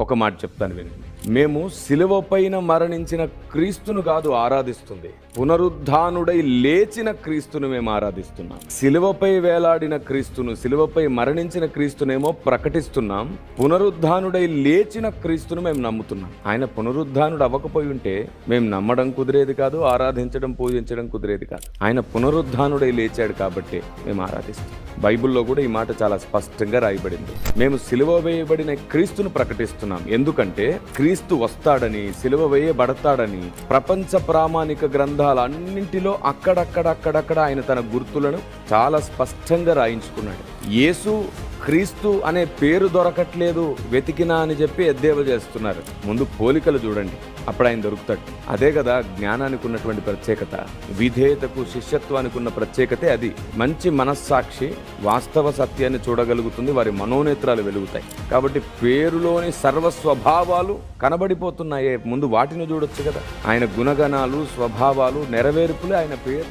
ఒక మాట చెప్తాను వినండి. మేము సిలువ పైన మరణించిన క్రీస్తును కాదు ఆరాధిస్తుంది, పునరుద్ధానుడై లేచిన క్రీస్తును మేము ఆరాధిస్తున్నాం. సిలువపై వేలాడిన క్రీస్తును, సిలువపై మరణించిన క్రీస్తునేమో ప్రకటిస్తున్నాం, పునరుద్ధానుడై లేచిన క్రీస్తును మేము నమ్ముతున్నాం. ఆయన పునరుద్ధానుడు అవ్వకపోయి ఉంటే మేము నమ్మడం కుదిరేది కాదు, ఆరాధించడం పూజించడం కుదిరేది కాదు. ఆయన పునరుద్ధానుడై లేచాడు కాబట్టి మేము ఆరాధిస్తాం. బైబిల్లో కూడా ఈ మాట చాలా స్పష్టంగా రాయబడింది. మేము సిలువ వేయబడిన క్రీస్తును ప్రకటిస్తున్నాం. ఎందుకంటే క్రీస్తు వస్తాడని, సిలువ వేయబడతాడని ప్రపంచ ప్రామాణిక గ్రంథాలన్నింటిలో అక్కడక్కడ ఆయన తన గుర్తులను చాలా స్పష్టంగా రాయించుకున్నాడు. యేసు క్రీస్తు అనే పేరు దొరకట్లేదు, వెతికినా అని చెప్పి ఎద్దేవా చేస్తున్నారు. ముందు పోలికలు చూడండి, అప్పుడు ఆయన దొరుకుతాడు. అదే కదా జ్ఞానానికి ఉన్నటువంటి ప్రత్యేకత, విధేయతకు శిష్యత్వానికి ఉన్న ప్రత్యేకతే అది. మంచి మనస్సాక్షి వాస్తవ సత్యాన్ని చూడగలుగుతుంది, వారి మనోనేత్రాలు వెలుగుతాయి. కాబట్టి పేరులోని సర్వస్వభావాలు కనబడిపోతున్నాయే, ముందు వాటిని చూడొచ్చు కదా. ఆయన గుణగణాలు, స్వభావాలు, నెరవేర్పులే ఆయన పేరు.